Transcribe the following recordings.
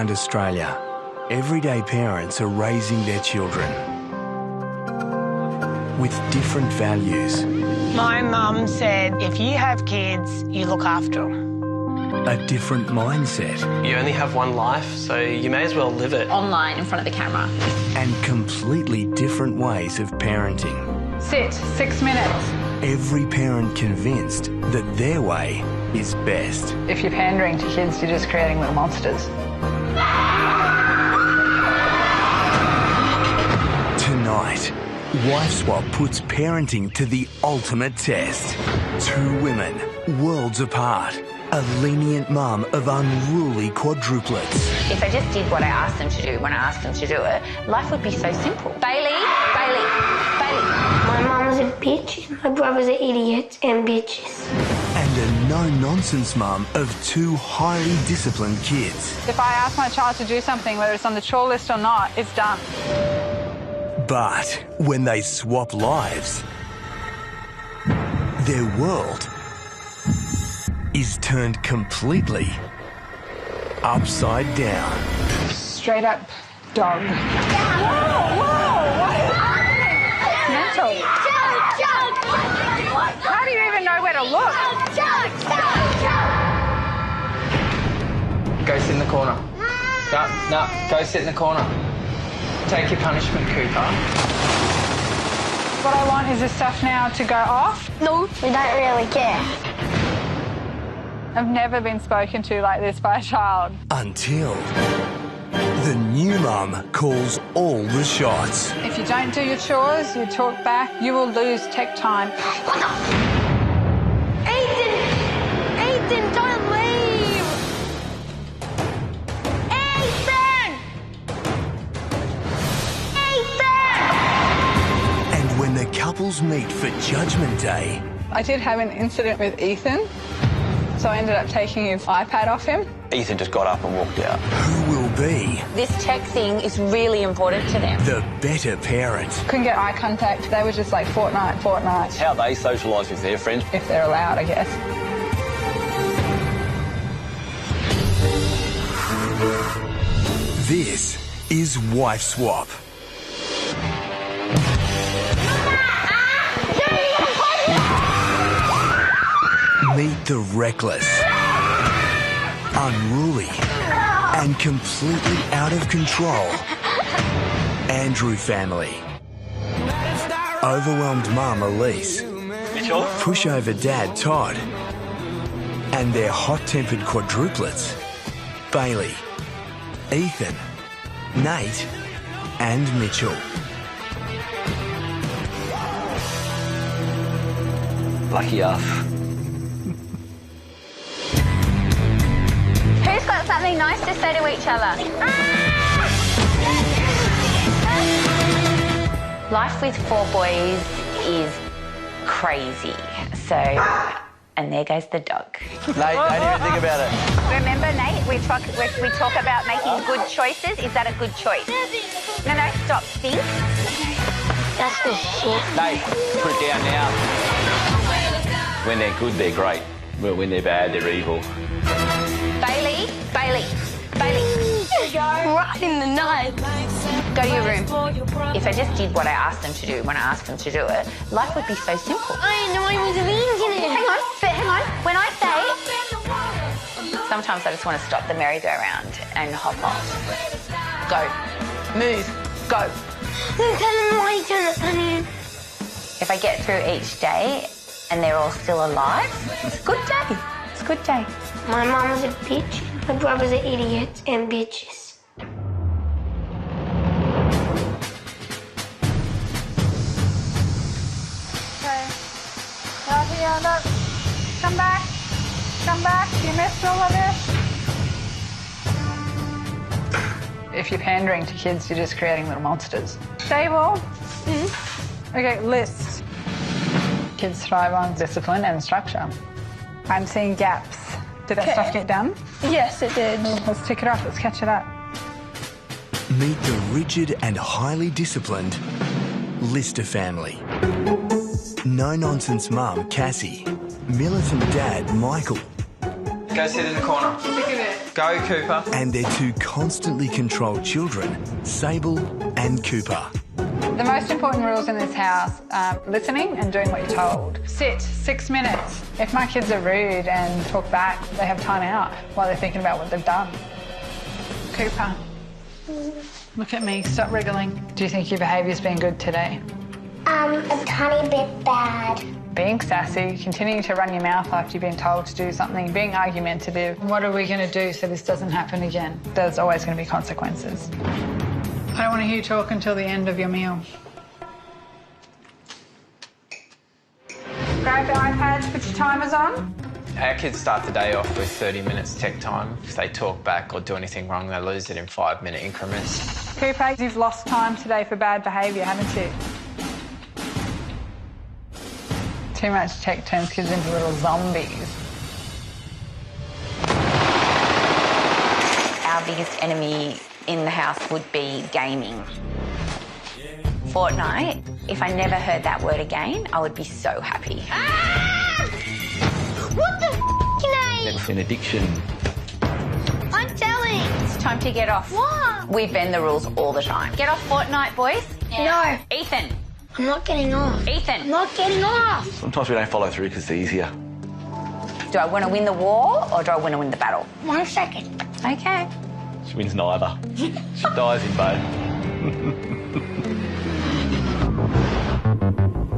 around Australia, everyday parents are raising their children with different values. My mum said, if you have kids, you look after them. A different mindset. You only have one life, so you may as well live it. Online, in front of the camera. And completely different ways of parenting. Sit, 6 minutes. Every parent convinced that their way is best. If you're pandering to kids, you're just creating little monsters. Tonight, Wife Swap puts parenting to the ultimate test. Two women, worlds apart. A lenient mum of unruly quadruplets. If I just did what I asked them to do when I asked them to do it, life would be so simple. Bailey, Bailey, Bailey. My mum's a bitch, and my brother's an idiot and bitches. And a no-nonsense mum of two highly disciplined kids. If I ask my child to do something, whether it's on the chore list or not, it's done. But when they swap lives, their world is turned completely upside down. Straight up dog. Whoa, what is happening? Mental. How do you even know where to look? Go sit in the corner. No, go sit in the corner. Take your punishment, Cooper. What I want is this stuff now to go off. No, we don't really care. I've never been spoken to like this by a child. Until the new mum calls all the shots. If you don't do your chores, you talk back, you will lose tech time. Ethan, don't leave! Ethan! And when the couples meet for Judgment Day, I did have an incident with Ethan, so I ended up taking his iPad off him. Ethan just got up and walked out. who will be This tech thing is really important to them. the better parent? Couldn't get eye contact. They were just like Fortnite. How they socialise with their friends. If they're allowed, I guess. This is Wife Swap. Meet the reckless, unruly, and completely out of control Andrew family. Overwhelmed mum Elise, Mitchell? pushover dad Todd, and their hot-tempered quadruplets Bailey, Ethan, Nate, and Mitchell. Lucky us. Who's got something nice to say to each other? Life with 4 boys is crazy. So, and there goes the dog. Nate, don't even think about it. Remember, Nate, we talk about making good choices. Is that a good choice? No, stop. Think. That's the shit. Nate, put it down now. When they're good, they're great. But when they're bad, they're evil. Bailey. Right in the nose. Go to your room. If I just did what I asked them to do when I asked them to do it, life would be so simple. I didn't know I was an engineer. Hang on. When I say, sometimes I just want to stop the merry-go-round and hop off. Go. Move. Go. If I get through each day and they're all still alive, it's a good day. It's a good day. My mom's a bitch, my brother's an idiot and bitches. Okay. Out here, look. Come back. Come back. You missed all of this. If you're pandering to kids, you're just creating little monsters. Stable. Okay, list. Kids thrive on discipline and structure. I'm seeing gaps. Did that stuff get done? Yes, it did. Let's tick it off. Let's catch it up. Meet the rigid and highly disciplined Lister family. No-nonsense mum Cassie, militant dad Michael, Go sit in the corner. Look at it. Go, Cooper. And their two constantly controlled children, Sable and Cooper. The most important rules in this house are listening and doing what you're told. Sit, 6 minutes. If my kids are rude and talk back, they have time out while they're thinking about what they've done. Cooper, look at me, stop wriggling. Do you think your behaviour's been good today? A tiny bit bad. Being sassy, continuing to run your mouth after you've been told to do something, being argumentative. What are we going to do so this doesn't happen again? There's always going to be consequences. I don't want to hear you talk until the end of your meal. Grab your iPads, put your timers on. Our kids start the day off with 30 minutes tech time. If they talk back or do anything wrong, they lose it in 5-minute increments. Cooper, you've lost time today for bad behaviour, haven't you? Too much tech turns kids into little zombies. Our biggest enemy in the house would be gaming. Fortnite, if I never heard that word again, I would be so happy. Ah! What the f***ing It's an addiction. I'm telling. It's time to get off. What? We bend the rules all the time. Get off Fortnite, boys. No. Ethan. I'm not getting off. Ethan. I'm not getting off. Sometimes we don't follow through because it's easier. Do I want to win the war or do I want to win the battle? 1 second. Okay. She wins neither. She dies in both.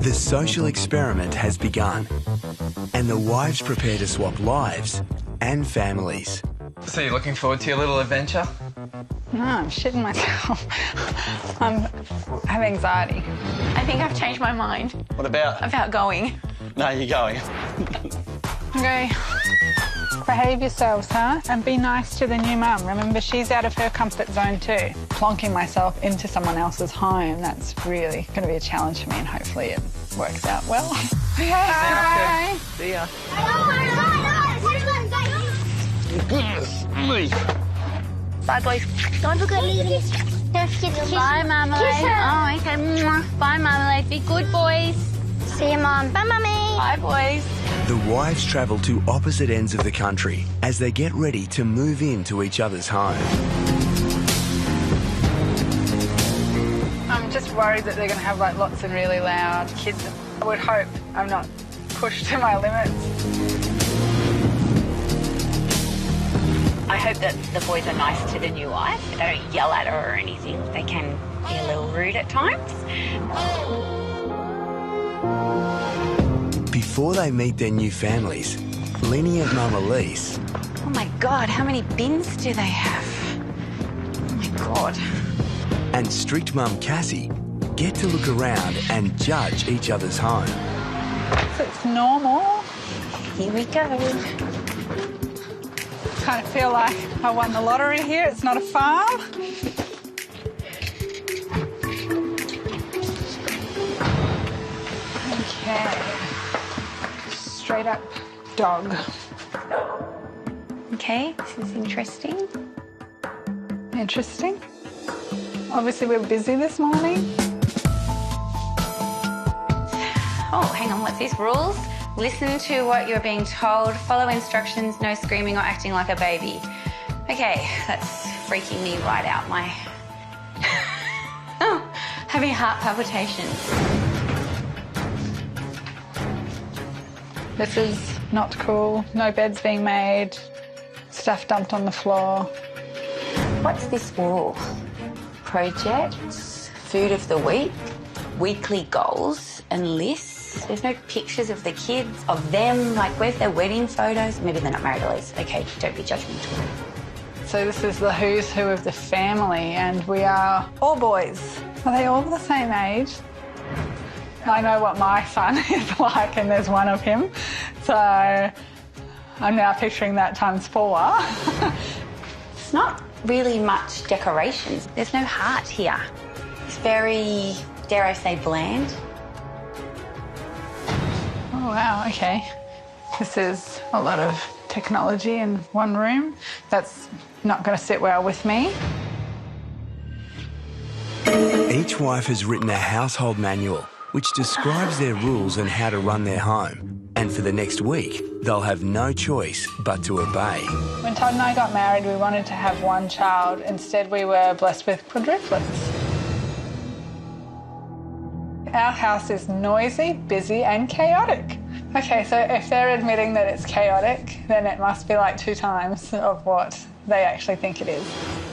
The social experiment has begun, and the wives prepare to swap lives and families. So you're looking forward to your little adventure? No, I'm shitting myself. I have anxiety. I think I've changed my mind What about? about going. No, you're going. Okay. Behave yourselves, huh? And be nice to the new mum. Remember, she's out of her comfort zone too. Plonking myself into someone else's home, that's really going to be a challenge for me, and hopefully it works out well. Okay, bye. See ya. Bye, boys. Don't forget to leave. Don't forget to kiss. Bye, Marmalade. Kiss her. Oh, okay. Mwah. Bye, Marmalade. Be good, boys. See you, Mum. Bye, Mummy. Bye, boys. The wives travel to opposite ends of the country as they get ready to move into each other's home. I'm just worried that they're going to have like lots of really loud kids. I would hope I'm not pushed to my limits. I hope that the boys are nice to the new wife. They don't yell at her or anything. They can be a little rude at times. Before they meet their new families, lenient mum Elise Oh my God, how many bins do they have? Oh my God. and strict mum Cassie get to look around and judge each other's home. So it's normal. Here we go. Kind of feel like I won the lottery here. It's not a farm. Okay. Straight up dog. Okay, this is interesting. Interesting. Obviously, we're busy this morning. Oh, hang on, what's this? Rules? Listen to what you're being told, follow instructions, no screaming or acting like a baby. Okay, that's freaking me right out. My... oh, having heart palpitations. This is not cool. No beds being made. Stuff dumped on the floor. What's this wall? Projects, food of the week, weekly goals and lists. There's no pictures of the kids, of them, like where's their wedding photos? Maybe they're not married at least. Okay, don't be judgmental. So this is the who's who of the family, and we are all boys. Are they all the same age? I know what my son is like, and there's one of him. So I'm now picturing that times 4. It's not really much decorations. There's no heart here. It's very, dare I say, bland. Oh, wow, okay. This is a lot of technology in one room. That's not going to sit well with me. Each wife has written a household manual which describes their rules and how to run their home. And for the next week, they'll have no choice but to obey. When Todd and I got married, we wanted to have one child. Instead, we were blessed with quadruplets. Our house is noisy, busy, and chaotic. Okay, so if they're admitting that it's chaotic, then it must be like 2 times of what they actually think it is.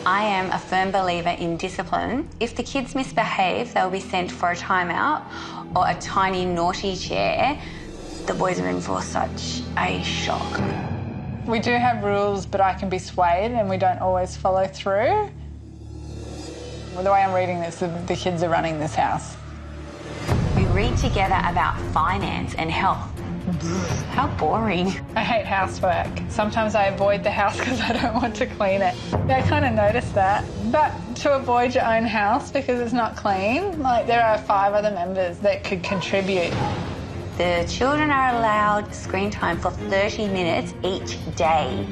I am a firm believer in discipline. If the kids misbehave, they'll be sent for a timeout or a tiny naughty chair. The boys are in for such a shock. We do have rules, but I can be swayed and we don't always follow through. Well, the way I'm reading this, the kids are running this house. We read together about finance and health. How boring. I hate housework. Sometimes I avoid the house because I don't want to clean it. I kind of noticed that. But to avoid your own house because it's not clean, like there are 5 other members that could contribute. The children are allowed screen time for 30 minutes each day.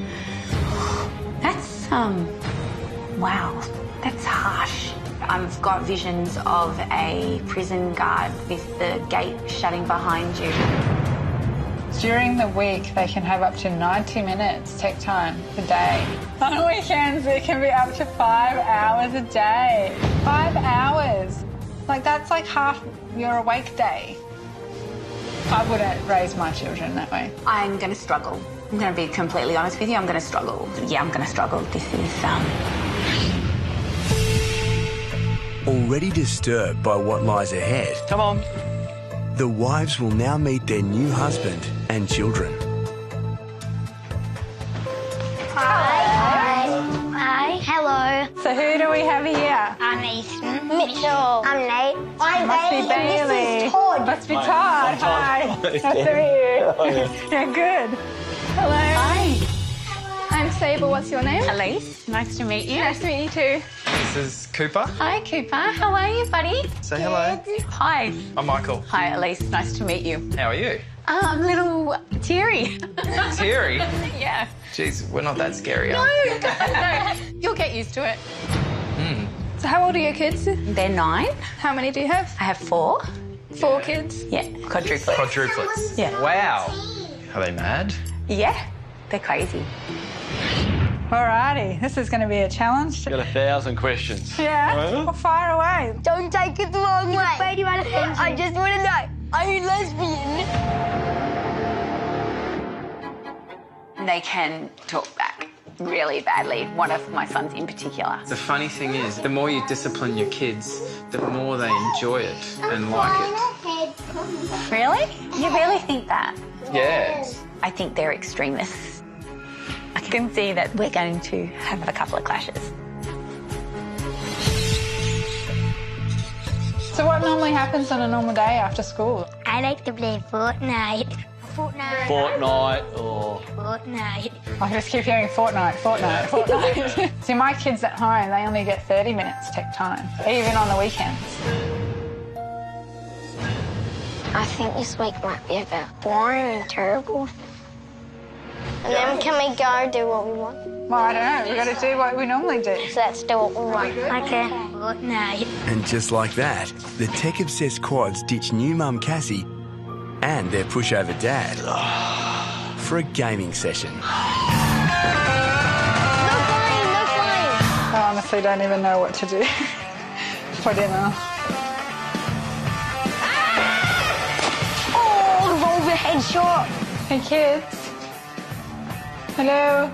That's, wow, that's harsh. I've got visions of a prison guard with the gate shutting behind you. During the week, they can have up to 90 minutes tech time a day. On weekends, it can be up to 5 hours a day. 5 hours. Like, that's like half your awake day. I wouldn't raise my children that way. I'm going to struggle. I'm going to be completely honest with you. I'm going to struggle. Yeah, I'm going to struggle. This is, Already disturbed by what lies ahead, Come on. the wives will now meet their new husband and children. Hi. Hello. So who do we have here? I'm Ethan. Mitchell. I'm Nate. I'm Must be Bailey. And Bailey. this is Todd. Must be Todd. Hi. Nice to meet you. Yeah, good. Hello. Hi. I'm Sable. What's your name? Elise, nice to meet you. Nice to meet you too. This is Cooper. Hi, Cooper. How are you, buddy? Say hello. Hi. I'm Michael. Hi, Elise. Nice to meet you. How are you? I'm a little teary. Teary. Yeah. Jeez, we're not that scary. No, no. You'll get used to it. So how old are your kids? They're 9. How many do you have? I have 4. 4 kids. Yeah, quadruplets. Quadruplets. Yeah. Wow. Are they mad? Yeah, they're crazy. Alrighty, this is going to be a challenge. Got 1,000 questions. Yeah, well, fire away. Don't take it the wrong way. I just want to know, are you lesbian? They can talk back really badly, one of my sons in particular. The funny thing is, the more you discipline your kids, the more they enjoy it and like it. Really? You really think that? Yeah. I think they're extremists. I can see that we're going to have a couple of clashes. So what normally happens on a normal day after school? I like to play Fortnite. Fortnite or... Fortnite. I just keep hearing Fortnite. See, my kids at home, they only get 30 minutes tech time, even on the weekends. I think this week might be a bit boring and terrible. And then can we go do what we want? Well, I don't know. We've got to do what we normally do. So let's do what we want. Okay. Fortnite. And just like that, the tech-obsessed quads ditch new mum Cassie and their pushover dad for a gaming session. No flying, no flying. I honestly don't even know what to do for dinner. Oh, the overhead shot. Hey, kids. Hello.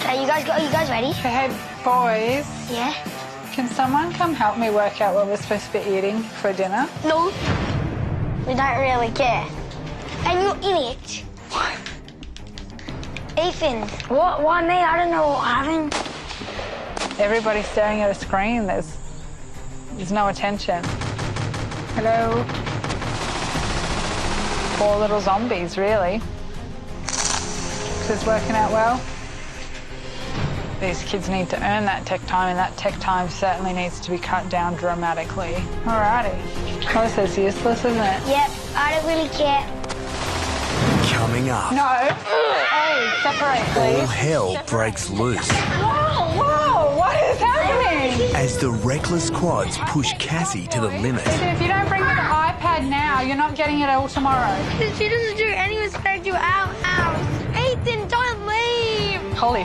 Are you guys ready? Hey, boys. Yeah. Can someone come help me work out what we're supposed to be eating for dinner? No. We don't really care. And you idiot. What? Ethan. What? Why me? I don't know what I'm having. Everybody's staring at a screen. There's no attention. Hello. 4 little zombies, really. Is this working out well? These kids need to earn that tech time, and that tech time certainly needs to be cut down dramatically. Alrighty. Oh, this is useless, isn't it? Yep. I don't really care. Coming up, No. Hey, separate, all please. hell breaks loose. Whoa, what is is happening? As the reckless quads push Cassie to the limit. Ethan, if you don't bring me the iPad now, you're not getting it all tomorrow. She doesn't do any respect to our house. Ethan, don't leave. Holy.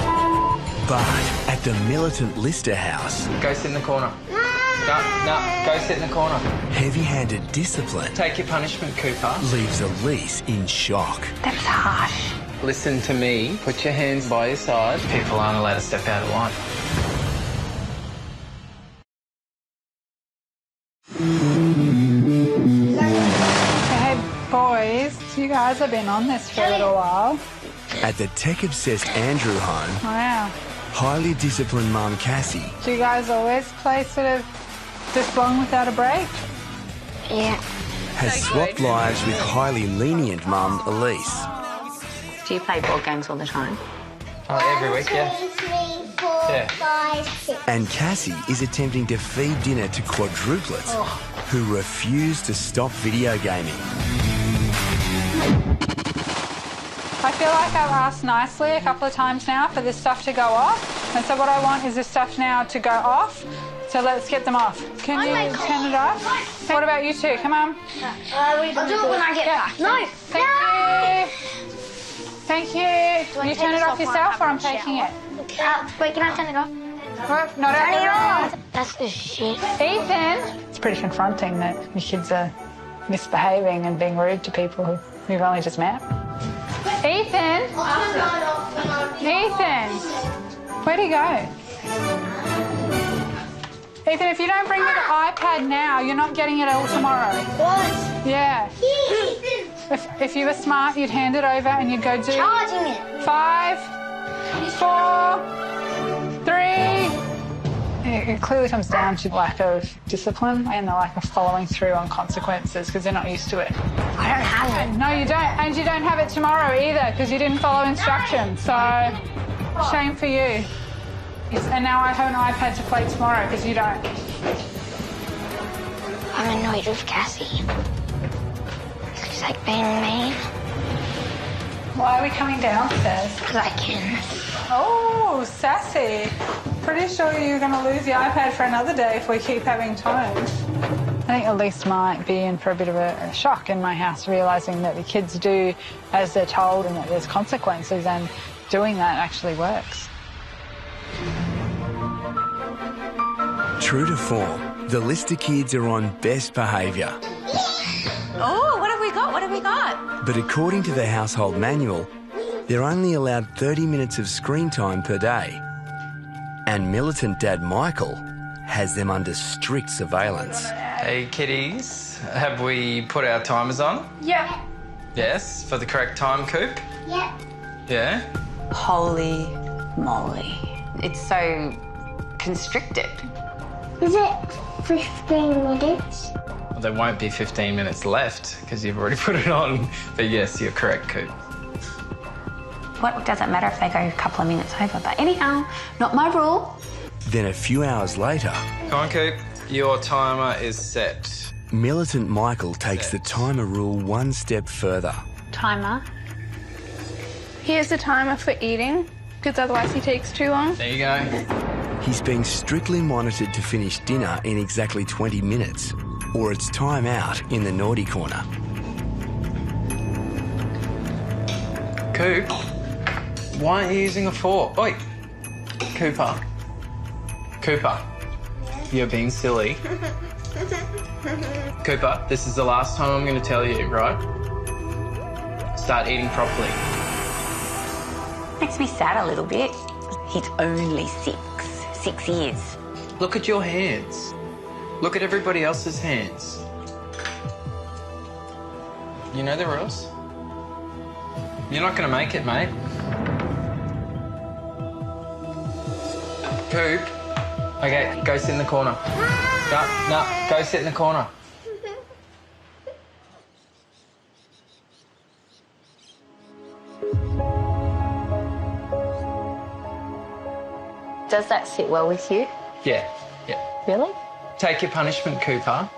But at the militant Lister house, Go sit in the corner. No, go sit in the corner. heavy-handed discipline Take your punishment, Cooper. leaves Elise in shock. That's harsh. Listen to me. Put your hands by your side. People aren't allowed to step out of line. Hey, boys, you guys have been on this for a little while. At the tech-obsessed Andrew home, Wow. highly disciplined mum Cassie Do you guys always play sort of this long without a break? Yeah. has swapped lives with highly lenient mum Elise. Do you play board games all the time? Oh, every week, yeah. 2, 3, 4, Yeah. 5, 6. And Cassie is attempting to feed dinner to quadruplets who refuse to stop video gaming. I feel like I've asked nicely a couple of times now for this stuff to go off. And so what I want is this stuff now to go off. So let's get them off. Can you turn it off? What about you two? Come on. I'll do it when I get back. No. Thank you. Thank you. You turn it off yourself or I'm taking it? Wait, can I turn it off? Not at all. That's the shit. Ethan! It's pretty confronting that your kids are misbehaving and being rude to people who we've only just met. Ethan! Ethan! Where'd he go? Ethan, if you don't bring me the iPad now, you're not getting it all tomorrow. What? Yeah. Ethan! If you were smart, you'd hand it over and you'd go do... Charging it. 5, 4, 3... It clearly comes down to lack of discipline and the lack of following through on consequences because they're not used to it. I don't have it. No, you don't. And you don't have it tomorrow either because you didn't follow instructions. So, shame for you. And now I have an iPad to play tomorrow because you don't. I'm annoyed with Cassie. She's like being mean. Why are we coming downstairs? Because I can. Oh, sassy. Pretty sure you're going to lose your iPad for another day if we keep having tones. I think Elise might be in for a bit of a shock in my house, realising that the kids do as they're told and that there's consequences, and doing that actually works. True to form, the Lister kids are on best behaviour. Oh, what have we got? What have we got? But according to the household manual, they're only allowed 30 minutes of screen time per day. And militant dad Michael has them under strict surveillance. Hey, kiddies. Have we put our timers on? Yeah. Yes. For the correct time, Coop? Yep. Yeah? Holy moly. It's so constricted. Is it 15 minutes? Well, there won't be 15 minutes left because you've already put it on. But yes, you're correct, Coop. What does it matter if they go a couple of minutes over? But anyhow, not my rule. Then a few hours later, Come on, Coop. Your timer is set. militant Michael takes the timer rule one step further. Timer. Here's the timer for eating, because otherwise he takes too long. There you go. He's being strictly monitored to finish dinner in exactly 20 minutes, or it's time out in the naughty corner. Coop, why aren't you using a fork? Oi, Cooper. Cooper, you're being silly. Cooper, this is the last time I'm going to tell you, right? Start eating properly. Makes me sad a little bit. He's only 6 years. Look at your hands. Look at everybody else's hands. You know the rules? You're not going to make it, mate. Coop. Okay, go sit in the corner. No, go sit in the corner. Does that sit well with you? Yeah. Really? Take your punishment, Cooper.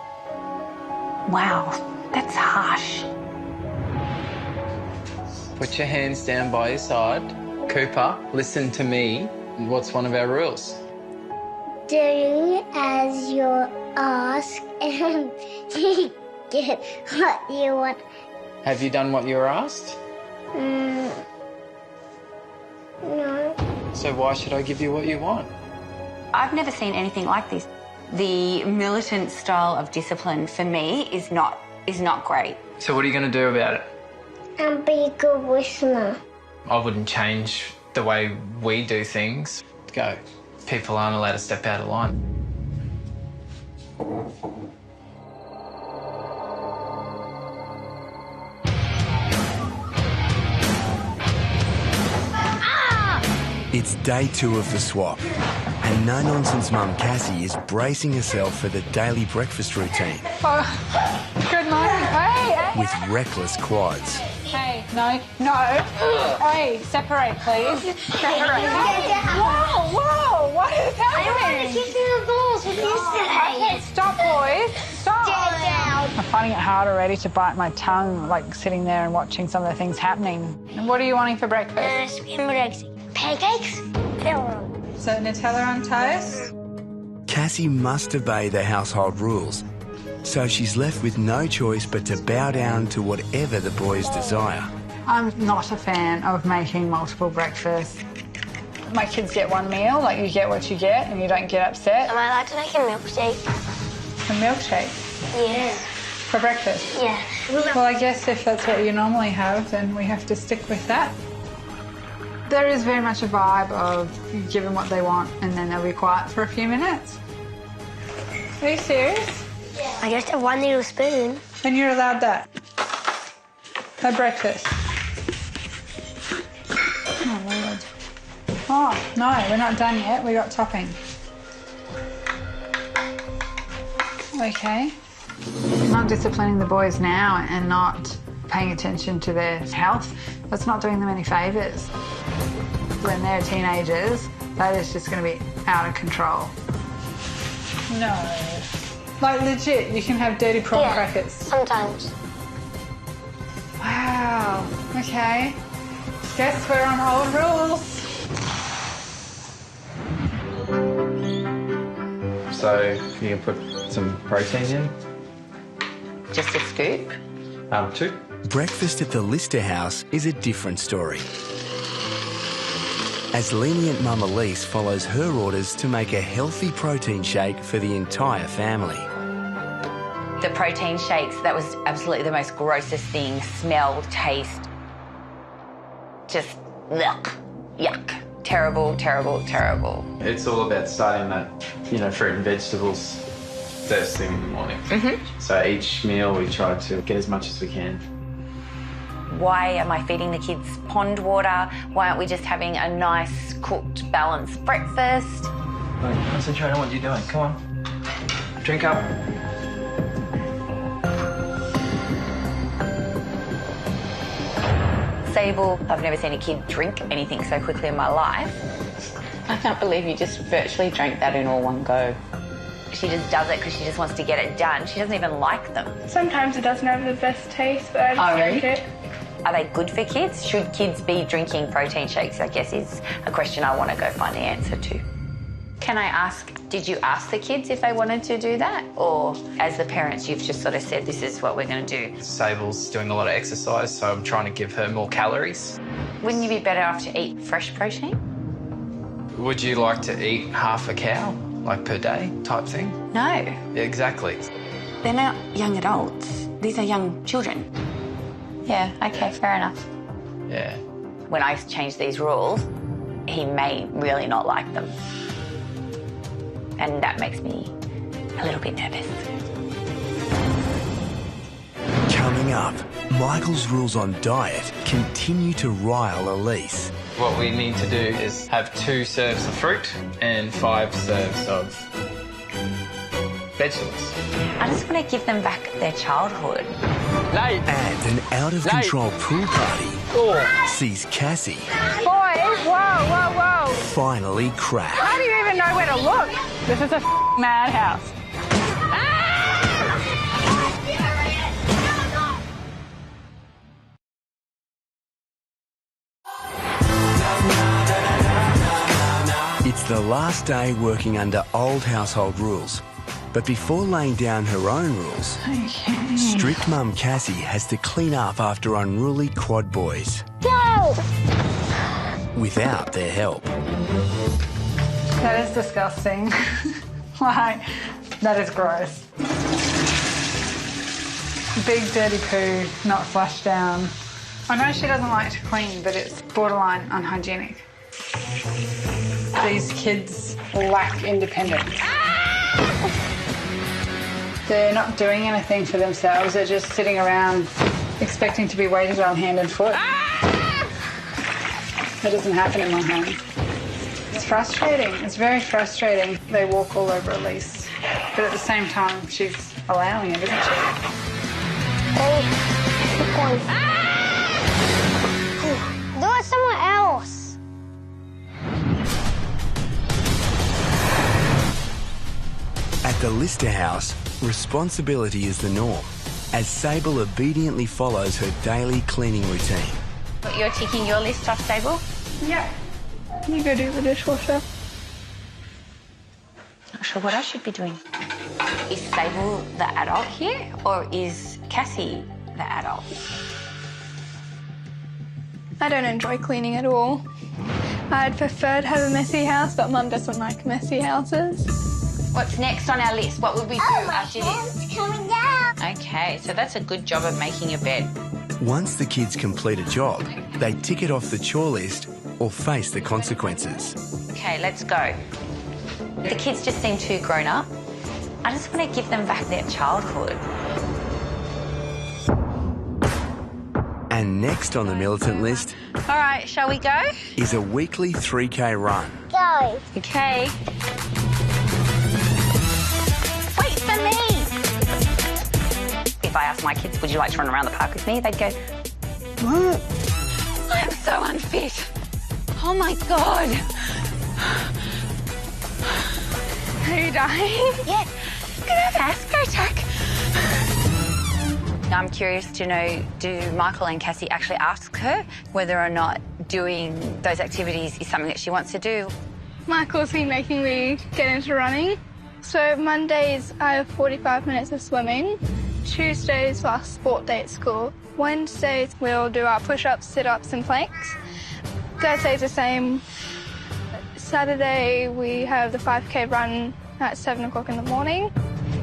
Wow, that's harsh. Put your hands down by your side. Cooper, listen to me. What's one of our rules? do as you're asked and you get what you want. Have you done what you were asked? No. So why should I give you what you want? I've never seen anything like this. The militant style of discipline for me is not great. So what are you going to do about it? And be a good listener. I wouldn't change the way we do things. Go. People aren't allowed to step out of line. It's day 2 of the swap, and no-nonsense mum Cassie is bracing herself for the daily breakfast routine Oh, good morning. Hey, with reckless quads. hey, no. Hey, separate, please. Separate. Whoa, what is happening? Give me the balls with yesterday. Stop, boys. Stop. Get down. I'm finding it hard already to bite my tongue, like sitting there and watching some of the things happening. And what are you wanting for breakfast? Scrambled eggs. Pancakes? So Nutella on toast? Cassie must obey the household rules, so she's left with no choice but to bow down to whatever the boys desire. I'm not a fan of making multiple breakfasts. My kids get one meal, like you get what you get and you don't get upset. Am I allowed to make a milkshake? A milkshake Yeah. for breakfast? Yeah. Well, I guess if that's what you normally have, then we have to stick with that. There is very much a vibe of you give them what they want and then they'll be quiet for a few minutes. Are you serious? I just have one little spoon. And you're allowed that? At breakfast? Oh, Lord. Oh, no, we're not done yet. We got topping. Okay. Not disciplining the boys now and not paying attention to their health, that's not doing them any favours. When they're teenagers, that is just going to be out of control. No. Like, legit, you can have dirty prawn crackers. Sometimes. Wow. Okay. Guess we're on old rules. So you can put some protein in? Just a scoop. 2. Breakfast at the Lister house is a different story, as lenient mum Elise follows her orders to make a healthy protein shake for the entire family. The protein shakes, that was absolutely the most grossest thing. Smell, taste, just yuck. Terrible, terrible, terrible. It's all about starting that, fruit and vegetables first thing in the morning. So each meal we try to get as much as we can. Why am I feeding the kids pond water? Why aren't we just having a nice, cooked, balanced breakfast? Concentrate on what you're doing. Come on. Drink up. Sable, I've never seen a kid drink anything so quickly in my life. I can't believe you just virtually drank that in all one go. She just does it because she just wants to get it done. She doesn't even like them. Sometimes it doesn't have the best taste, but I just drink it. Are they good for kids? Should kids be drinking protein shakes, I guess, is a question I want to go find the answer to. Can I ask, did you ask the kids if they wanted to do that? Or as the parents, you've just sort of said, this is what we're going to do? Sable's doing a lot of exercise, so I'm trying to give her more calories. Wouldn't you be better off to eat fresh protein? Would you like to eat half a cow, like per day type thing? No. Yeah, exactly. They're not young adults. These are young children. Yeah, okay, fair enough. Yeah. When I change these rules, he may really not like them. And that makes me a little bit nervous. Coming up, Michael's rules on diet continue to rile Elise. What we need to do is have 2 serves of fruit and 5 serves of vegetables. I just want to give them back their childhood. And an out-of-control pool party sees Cassie Boys, whoa. finally crack. How do you even know where to look? This is a madhouse. It's the last day working under old household rules. But before laying down her own rules, strict mum Cassie has to clean up after unruly quad boys. Go! Without their help. That is disgusting. Like, that is gross. Big dirty poo, not flushed down. I know she doesn't like to clean, but it's borderline unhygienic. These kids lack independence. They're not doing anything for themselves. They're just sitting around expecting to be waited on hand and foot. That doesn't happen in my home. It's frustrating. It's very frustrating. They walk all over Elise. But at the same time, she's allowing it, isn't she? Do it somewhere else. At the Lister house, responsibility is the norm, as Sable obediently follows her daily cleaning routine. You're ticking your list off, Sable? Yeah. You go do the dishwasher. Not sure what I should be doing. Is Sable the adult here, or is Cassie the adult? I don't enjoy cleaning at all. I'd prefer to have a messy house, but Mum doesn't like messy houses. What's next on our list? What would we do after this? It's coming down. Okay, so that's a good job of making your bed. Once the kids complete a job, they tick it off the chore list or face the consequences. Okay, let's go. The kids just seem too grown up. I just want to give them back their childhood. And next on the militant list All right, shall we go? is a weekly 3K run. Go. Okay. Wait for me! If I asked my kids, would you like to run around the park with me? They'd go, I'm so unfit. Oh my God. Are you dying? Yes. I'm gonna have an asthma attack. I'm curious to know, do Michael and Cassie actually ask her whether or not doing those activities is something that she wants to do? Michael's been making me get into running. So Mondays I have 45 minutes of swimming. Tuesdays our sport day at school. Wednesdays we'll do our push-ups, sit-ups and planks. Thursday's the same. Saturday we have the 5K run at 7 o'clock in the morning.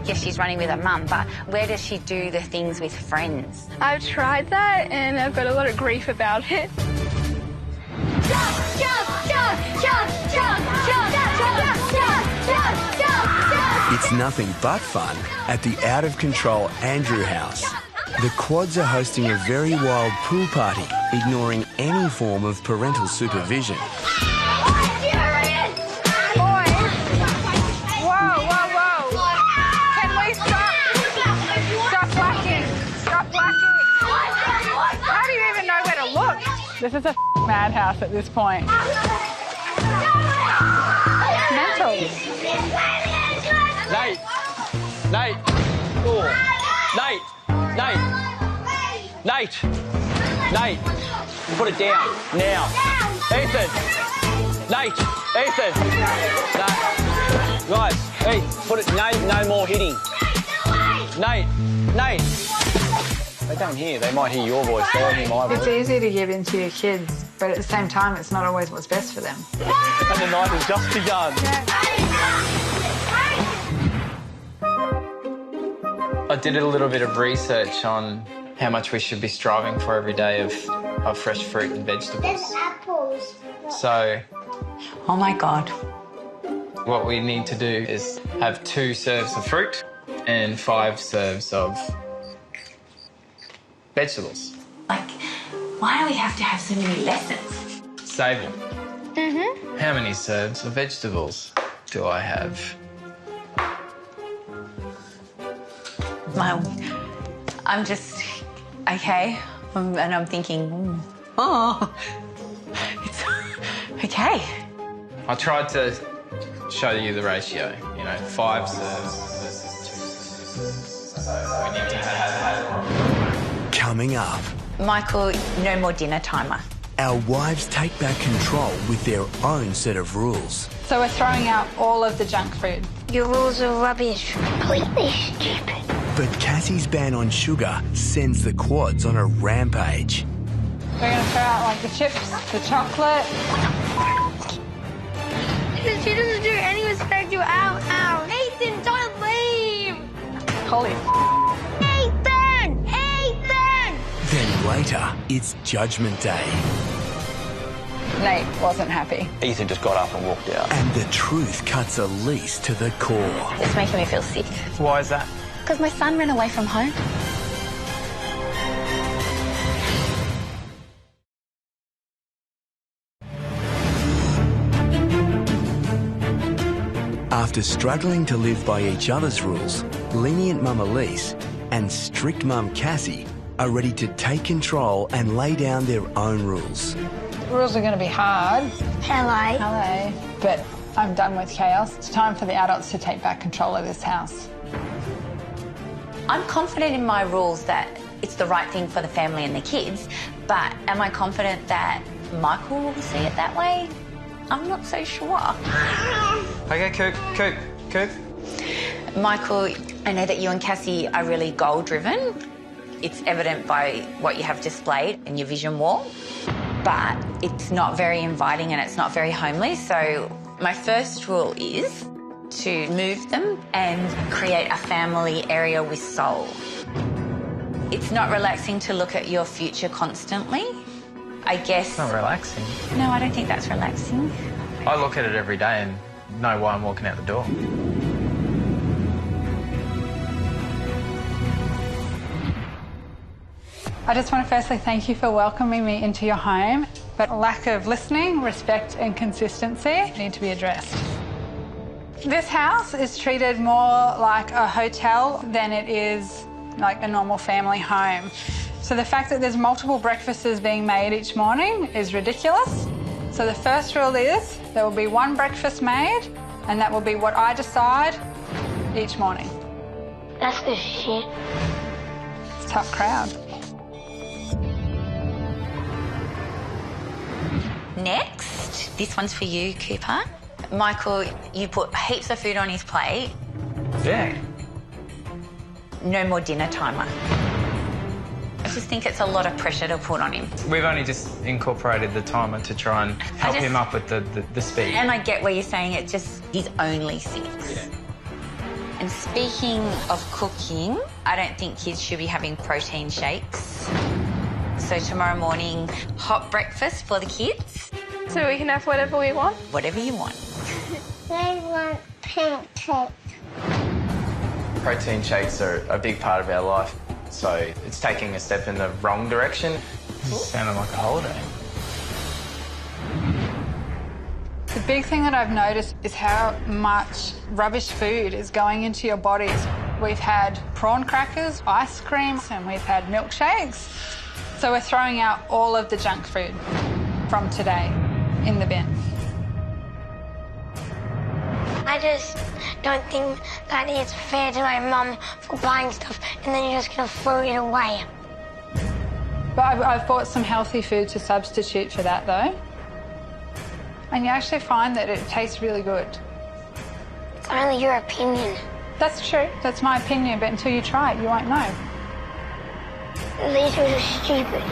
Yes, she's running with her mum, but where does she do the things with friends? I've tried that and I've got a lot of grief about it. Jump, jump, jump, jump, jump, jump, jump, jump, jump, jump, jump. It's nothing but fun at the out-of-control Andrew house. The quads are hosting a very wild pool party, ignoring any form of parental supervision. This is a madhouse at this point. Mental. Nate! Nate! Oh. Nate! Nate! Nate! Nate! Put it down. Now. Ethan! Nate! Ethan! No. Guys, hey, put it, no more hitting. Nate! Nate! They don't hear. They might hear your voice. They don't hear my voice. It's easy to give in to your kids, but at the same time, it's not always what's best for them. And the night has just begun. I did a little bit of research on how much we should be striving for every day of fresh fruit and vegetables. Apples. So Oh my God. what we need to do is have 2 serves of fruit and 5 serves of vegetables. Like, why do we have to have so many lessons? Sable. Mm-hmm. How many serves of vegetables do I have? I'm just, okay, and I'm thinking, it's okay. I tried to show you the ratio, 5 serves versus 2 serves. So we need to have... Coming up, Michael, no more dinner timer. our wives take back control with their own set of rules. So we're throwing out all of the junk food. Your rules are rubbish. Completely stupid. But Cassie's ban on sugar sends the quads on a rampage. We're going to throw out like the chips, the chocolate. She doesn't do any respect to our Nathan, don't leave! Holy Nathan! Nathan! Then later, it's Judgment Day. Nate wasn't happy. Ethan just got up and walked out. And the truth cuts Elise to the core. It's making me feel sick. Why is that? Because my son ran away from home. After struggling to live by each other's rules, lenient mum Elise and strict mum Cassie are ready to take control and lay down their own rules. The rules are going to be hard. Hello. But I'm done with chaos. It's time for the adults to take back control of this house. I'm confident in my rules that it's the right thing for the family and the kids, but am I confident that Michael will see it that way? I'm not so sure. Okay, Coop. Michael, I know that you and Cassie are really goal-driven. It's evident by what you have displayed in your vision wall, but it's not very inviting and it's not very homely. So my first rule is to move them and create a family area with soul. It's not relaxing to look at your future constantly. I guess... It's not relaxing. No, I don't think that's relaxing. I look at it every day and know why I'm walking out the door. I just want to firstly thank you for welcoming me into your home, but lack of listening, respect and consistency need to be addressed. This house is treated more like a hotel than it is like a normal family home. So the fact that there's multiple breakfasts being made each morning is ridiculous. So the first rule is there will be one breakfast made and that will be what I decide each morning. That's the shit. It's a tough crowd. Next, this one's for you, Cooper. Michael, you put heaps of food on his plate. Yeah. No more dinner timer. I just think it's a lot of pressure to put on him. We've only just incorporated the timer to try and help him up with the speed. And I get where you're saying it, just he's only 6. Yeah. And speaking of cooking, I don't think kids should be having protein shakes. So tomorrow morning, hot breakfast for the kids. So we can have whatever we want? Whatever you want. They want pancakes. Protein shakes are a big part of our life, so it's taking a step in the wrong direction. It's sounding like a holiday. The big thing that I've noticed is how much rubbish food is going into your bodies. We've had prawn crackers, ice cream, and we've had milkshakes. So we're throwing out all of the junk food from today in the bin. I just don't think that it's fair to my mum for buying stuff and then you're just going to throw it away. But I've bought some healthy food to substitute for that, though. And you actually find that it tastes really good. It's only your opinion. That's true. That's my opinion, but until you try it, you won't know. These are stupid.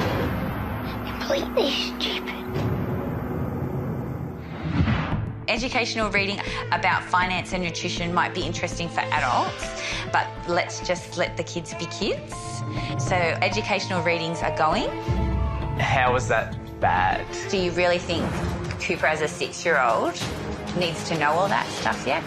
Completely stupid. Educational reading about finance and nutrition might be interesting for adults, but let's just let the kids be kids. So educational readings are going. How was that bad? Do you really think Cooper, as a 6-year-old, needs to know all that stuff yet?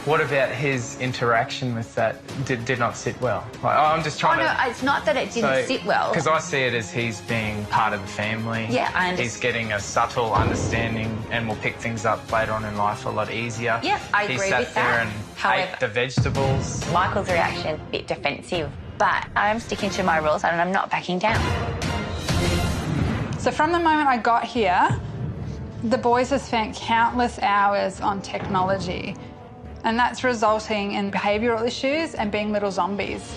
What about his interaction with that did not sit well? Like, I'm just trying to... Oh, no, it's not that it didn't sit well. Because I see it as he's being part of the family. Yeah, I understand. He's getting a subtle understanding and will pick things up later on in life a lot easier. Yeah, I agree with that. He sat there and ate the vegetables. Michael's reaction, a bit defensive, but I'm sticking to my rules and I'm not backing down. So from the moment I got here, the boys have spent countless hours on technology. And that's resulting in behavioural issues and being little zombies.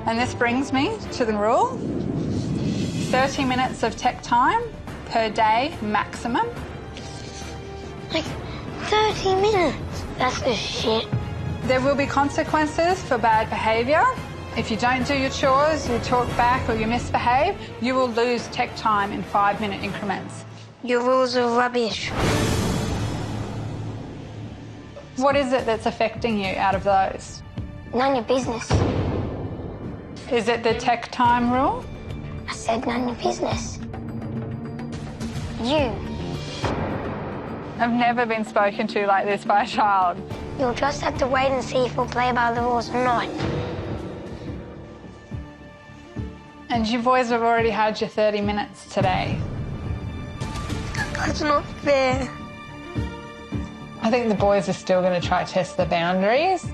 And this brings me to the rule. 30 minutes of tech time per day maximum. Like 30 minutes? That's just shit. There will be consequences for bad behaviour. If you don't do your chores, you talk back or you misbehave, you will lose tech time in 5-minute increments. Your rules are rubbish. What is it that's affecting you out of those? None of your business. Is it the tech time rule? I said none of your business. You. I've never been spoken to like this by a child. You'll just have to wait and see if we'll play by the rules or not. And you boys have already had your 30 minutes today. That's not fair. I think the boys are still going to try to test the boundaries.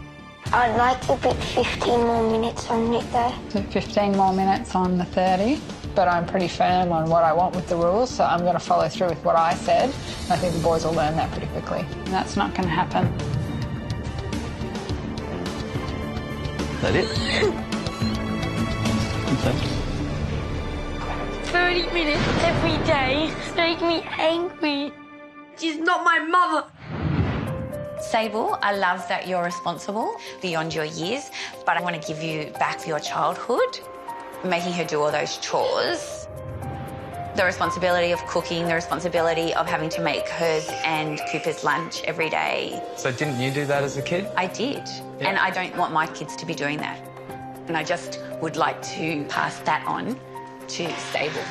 I'd like to put 15 more minutes on it though. So 15 more minutes on the 30. But I'm pretty firm on what I want with the rules, so I'm going to follow through with what I said. And I think the boys will learn that pretty quickly. And that's not going to happen. Is that it? Okay. 30 minutes every day make me angry. She's not my mother. Sable, I love that you're responsible beyond your years, but I want to give you back your childhood, making her do all those chores. The responsibility of cooking, the responsibility of having to make hers and Cooper's lunch every day. So didn't you do that as a kid? I did, and I don't want my kids to be doing that. And I just would like to pass that on to Sable.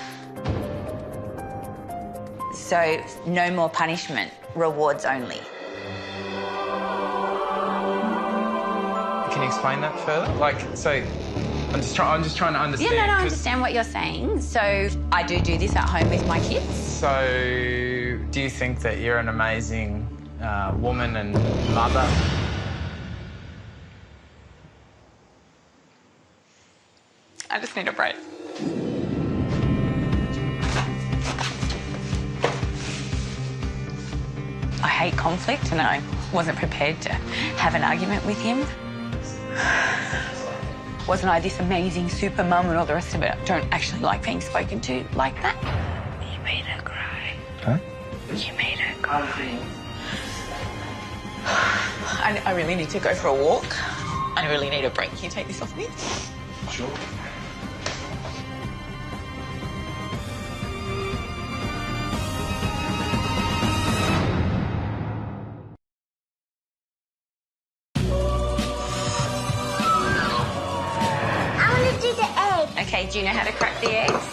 So no more punishment, rewards only. Can you explain that further? Like, so I'm just trying to understand. Yeah, no, I understand what you're saying. So I do this at home with my kids. So do you think that you're an amazing woman and mother? I just need a break. I hate conflict, and I wasn't prepared to have an argument with him. Wasn't I this amazing super mum and all the rest of it? I don't actually like being spoken to like that. You made her cry. Huh? You made her cry. I really need to go for a walk. I really need a break. Can you take this off me? Sure. Okay, do you know how to crack the eggs?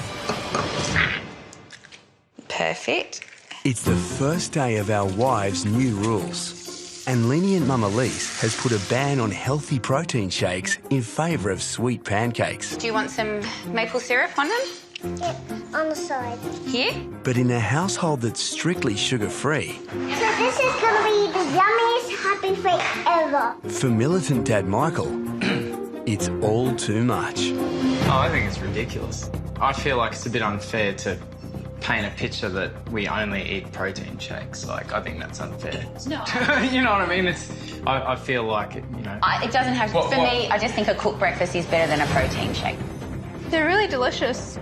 Perfect. It's the first day of our wives' new rules. And lenient Mum Elise has put a ban on healthy protein shakes in favour of sweet pancakes. Do you want some maple syrup on them? Yep, on the side. Here? But in a household that's strictly sugar-free, So this is going to be the yummiest happy treat ever. for militant Dad Michael, it's all too much. Oh, I think it's ridiculous. I feel like it's a bit unfair to paint a picture that we only eat protein shakes. Like, I think that's unfair. No. You know what I mean? I feel like, it doesn't have to. For me, I just think a cooked breakfast is better than a protein shake. They're really delicious.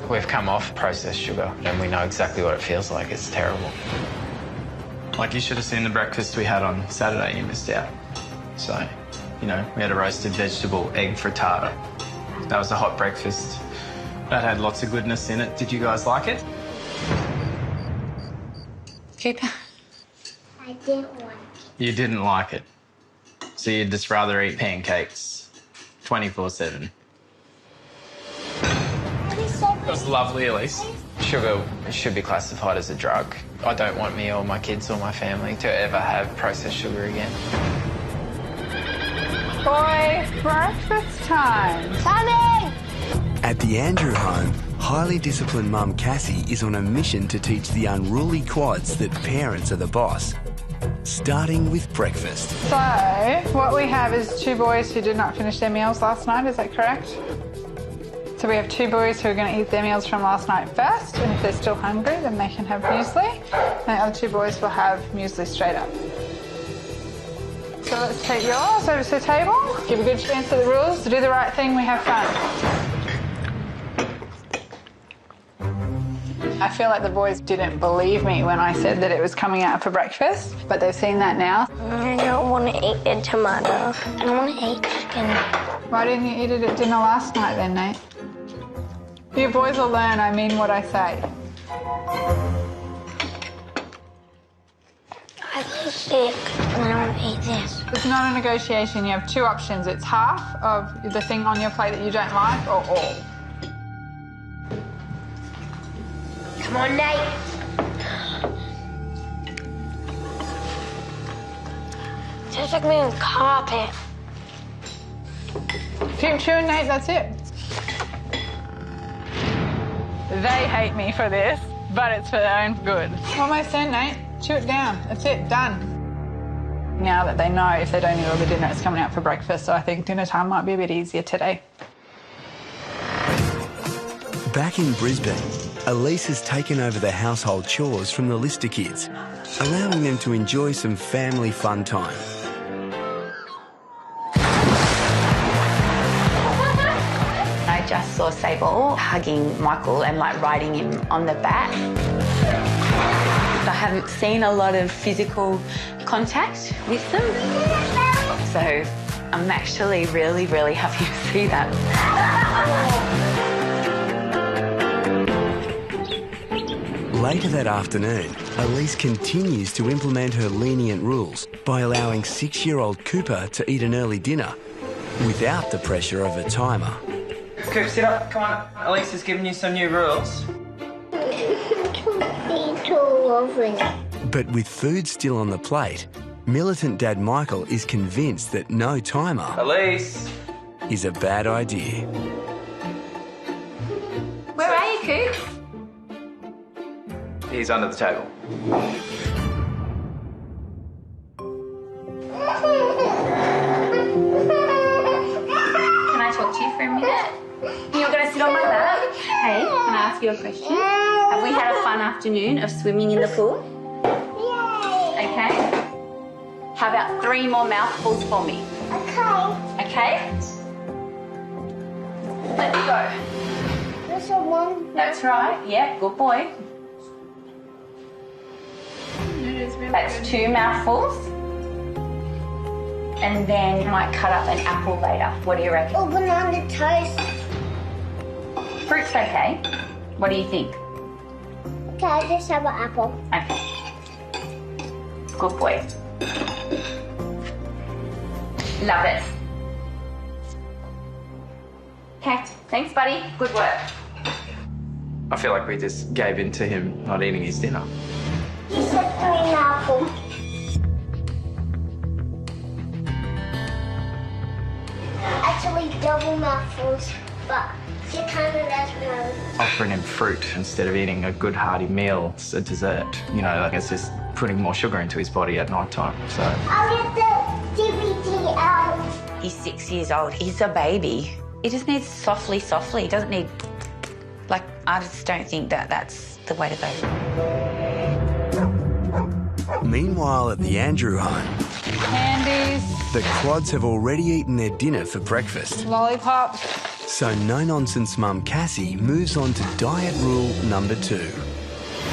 We've come off processed sugar and we know exactly what it feels like. It's terrible. Like, you should have seen the breakfast we had on Saturday. You missed out. So, we had a roasted vegetable egg frittata. That was a hot breakfast. That had lots of goodness in it. Did you guys like it? Cooper? I didn't want it. You didn't like it. So you'd just rather eat pancakes 24/7. It was lovely, Elise. Sugar should be classified as a drug. I don't want me or my kids or my family to ever have processed sugar again. Boy, breakfast time. Coming! At the Andrew home, highly disciplined mum Cassie is on a mission to teach the unruly quads that parents are the boss, starting with breakfast. So, what we have is 2 boys who did not finish their meals last night, is that correct? So we have 2 boys who are going to eat their meals from last night first, and if they're still hungry, then they can have muesli, and the other 2 boys will have muesli straight up. So let's take yours over to the table, give a good chance to the rules, to do the right thing, we have fun. I feel like the boys didn't believe me when I said that it was coming out for breakfast, but they've seen that now. I don't want to eat a tomato. I don't want to eat chicken. Why didn't you eat it at dinner last night then, Nate? You boys will learn I mean what I say. I feel sick and I don't want to eat this. It's not a negotiation. You have two options. It's half of the thing on your plate that you don't like or all. Come on, Nate. Tastes like moving carpet. Keep chewing, Nate, that's it. They hate me for this, but it's for their own good. Almost done, Nate. Chew it down. That's it, done. Now that they know if they don't eat all the dinner, it's coming out for breakfast, so I think dinner time might be a bit easier today. Back in Brisbane, Elise has taken over the household chores from the Lister kids, allowing them to enjoy some family fun time. I just saw Sable hugging Michael and like riding him on the back. I haven't seen a lot of physical contact with them. So I'm actually really, really happy to see that. Later that afternoon, Elise continues to implement her lenient rules by allowing 6-year-old Cooper to eat an early dinner without the pressure of a timer. Coop, sit up. Come on. Elise has given you some new rules. But with food still on the plate, militant Dad Michael is convinced that no timer Elise! is a bad idea. Where are you, Coop? He's under the table. Can I talk to you for a minute? You're going to sit on my lap. Hey, can I ask you a question? Have we had a fun afternoon of swimming in the pool? Okay. How about 3 more mouthfuls for me? Okay. Okay? Let me go. There's a one. That's right. Yeah, good boy. That's 2 mouthfuls. And then you might cut up an apple later. What do you reckon? Or banana toast. Fruit's okay. What do you think? Okay, I just have an apple. Okay. Good boy. Love it. Okay, thanks, buddy. Good work. I feel like we just gave in to him not eating his dinner. He said 3 apples. Actually, double mouthfuls, but she kind of lets me know. Offering him fruit instead of eating a good hearty meal as a dessert. You know, like it's just putting more sugar into his body at night time, so. I'll get the DVD out. He's 6 years old. He's a baby. He just needs softly. He doesn't need... Like, I just don't think that that's the way to go. Meanwhile, at the Andrew home, Candies, the quads have already eaten their dinner for breakfast. lollipops. So no-nonsense mum Cassie moves on to diet rule number 2.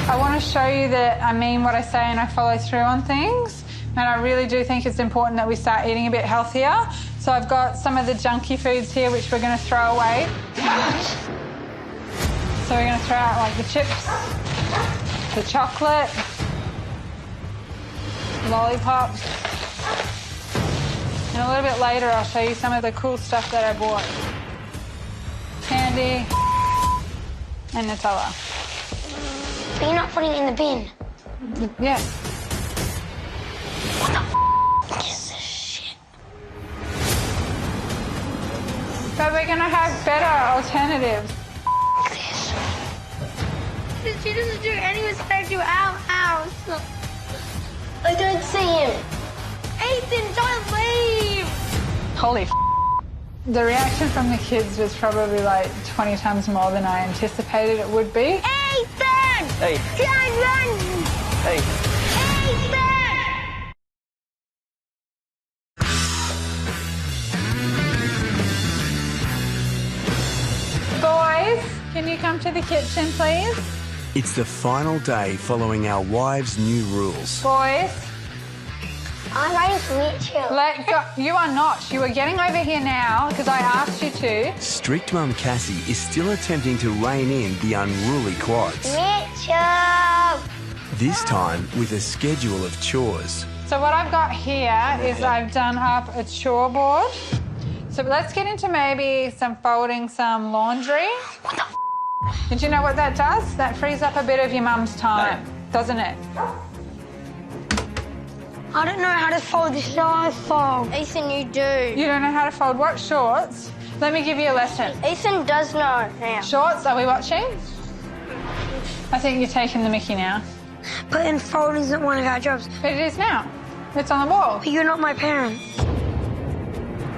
I want to show you that I mean what I say and I follow through on things. And I really do think it's important that we start eating a bit healthier. So I've got some of the junky foods here which we're going to throw away. So we're going to throw out like the chips, the chocolate, lollipops. And a little bit later I'll show you some of the cool stuff that I bought. Candy and Nutella. But you're not putting it in the bin. Yeah. What the f is this shit? But we're going to have better alternatives. She doesn't do any respect to our house. I don't see him. Ethan, don't leave! Holy f***. The reaction from the kids was probably like 20 times more than I anticipated it would be. Ethan! Hey. Don't run! Hey. Ethan! Boys, can you come to the kitchen, please? It's the final day following our wives' new rules. Boys, I'm ready to meet you. let go. You are not. You are getting over here now because I asked you to. Strict Mum Cassie is still attempting to rein in the unruly quads. Mitchell! This time with a schedule of chores. So what I've got here is I've done up a chore board. So let's get into maybe some folding some laundry. Did you know what that does? That frees up a bit of your mum's time, doesn't it? I don't know how to fold the shorts. Ethan, you do. You don't know how to fold what? Shorts? Let me give you a lesson. Ethan does know now. Shorts, are we watching? I think you're taking the mickey now. But then folding isn't one of our jobs. It is now. It's on the wall. But you're not my parents.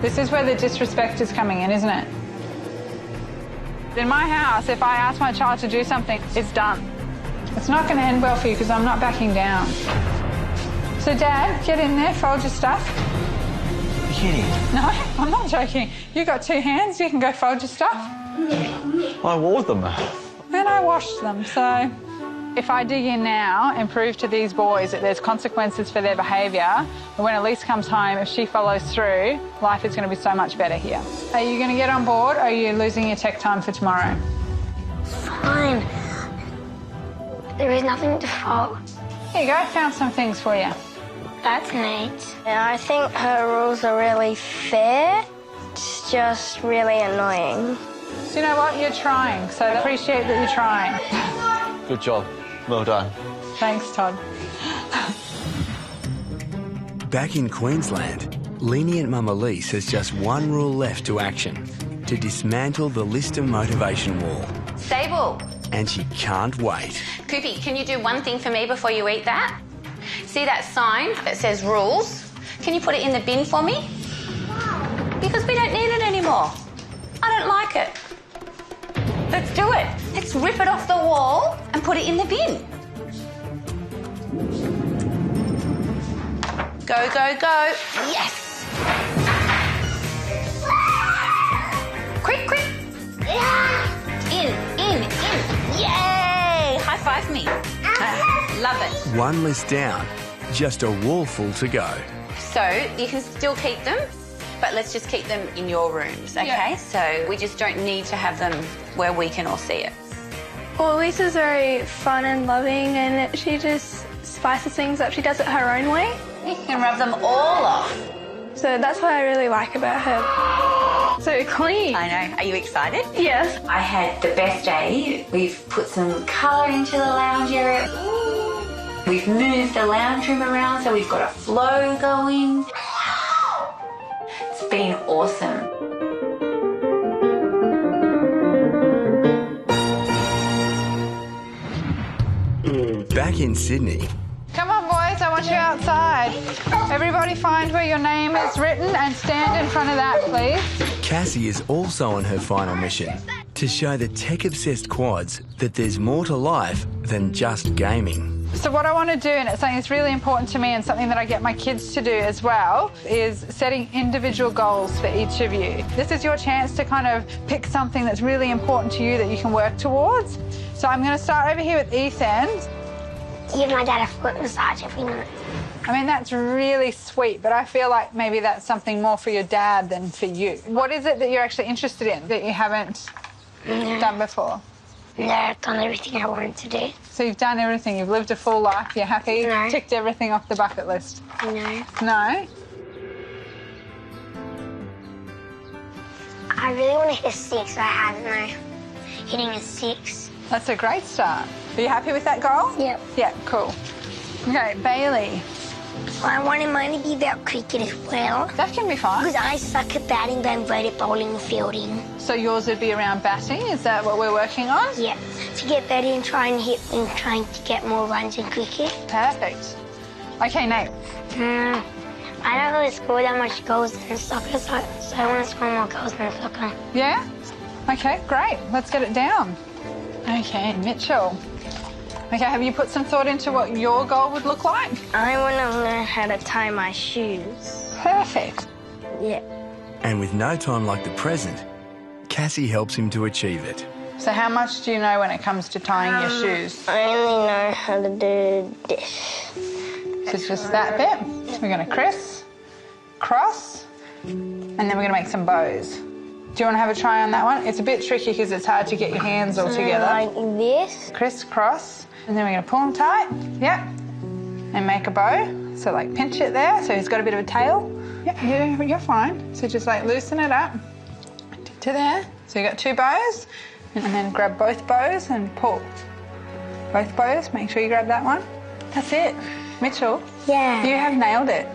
This is where the disrespect is coming in, isn't it? In my house, if I ask my child to do something, it's done. It's not going to end well for you because I'm not backing down. So, Dad, get in there, fold your stuff. You're kidding? No, I'm not joking. You got 2 hands, you can go fold your stuff. I wore them. And I washed them, so if I dig in now and prove to these boys that there's consequences for their behaviour, and when Elise comes home, if she follows through, life is going to be so much better here. Are you going to get on board, or are you losing your tech time for tomorrow? Fine. There is nothing to fold. Here you go, I found some things for you. That's neat. Yeah, I think her rules are really fair. It's just really annoying. Do you know what? You're trying, so I appreciate that you're trying. Good job. Well done. Thanks, Todd. Back in Queensland, lenient Mum Elise has just one rule left to action: to dismantle the list of motivation wall. Stable. And she can't wait. Koopy, can you do one thing for me before you eat that? See that sign that says rules? Can you put it in the bin for me? Because we don't need it anymore. I don't like it. Let's do it. Let's rip it off the wall and put it in the bin. Go, go, go. Yes. Quick, quick. In. Yay! High five me. Love it. One list down, just a wall full to go. So you can still keep them, but let's just keep them in your rooms, okay? Yeah. So we just don't need to have them where we can all see it. Well, Lisa's very fun and loving, and she just spices things up. She does it her own way. You can rub them all off. So that's what I really like about her. So clean. I know. Are you excited? Yes. I had the best day. We've put some colour into the lounge area. We've moved the lounge room around so we've got a flow going. It's been awesome. Back in Sydney, Come on, boys, I want you outside. Everybody find where your name is written and stand in front of that, please. Cassie is also on her final mission: to show the tech-obsessed quads that there's more to life than just gaming. So what I want to do, and it's something that's really important to me and something that I get my kids to do as well, is setting individual goals for each of you. This is your chance to kind of pick something that's really important to you that you can work towards. So I'm going to start over here with Ethan. Give my dad a foot massage every night. I mean, that's really sweet, but I feel like maybe that's something more for your dad than for you. What is it that you're actually interested in that you haven't done before? No, I've done everything I wanted to do. So you've done everything. You've lived a full life. You're happy. No. Ticked everything off the bucket list. No. No? I really want to hit a 6, so I haven't though. Hitting a 6. That's a great start. Are you happy with that goal? Yep. Yeah, cool. Okay, Bailey. Well, I wanted mine to be about cricket as well. That can be fun. Because I suck at batting, but I'm great at bowling and fielding. So yours would be around batting? Is that what we're working on? Yeah. To get better and trying to get more runs in cricket. Perfect. Okay, Nate. I don't really score that much goals in soccer, so I want to score more goals in soccer. Yeah? Okay, great. Let's get it down. Okay, Mitchell. Okay, have you put some thought into what your goal would look like? I want to learn how to tie my shoes. Perfect. Yeah. And with no time like the present, Cassie helps him to achieve it. So how much do you know when it comes to tying your shoes? I only know how to do this. So it's just that bit. We're going to cross, and then we're going to make some bows. Do you want to have a try on that one? It's a bit tricky because it's hard to get your hands all together. Like this. Crisscross, and then we're going to pull them tight. Yep. And make a bow. So like pinch it there, so he's got a bit of a tail. Yep, you're fine. So just like loosen it up to there. So you got 2 bows, and then grab both bows and pull. Both bows, make sure you grab that one. That's it. Mitchell, Yeah. you have nailed it.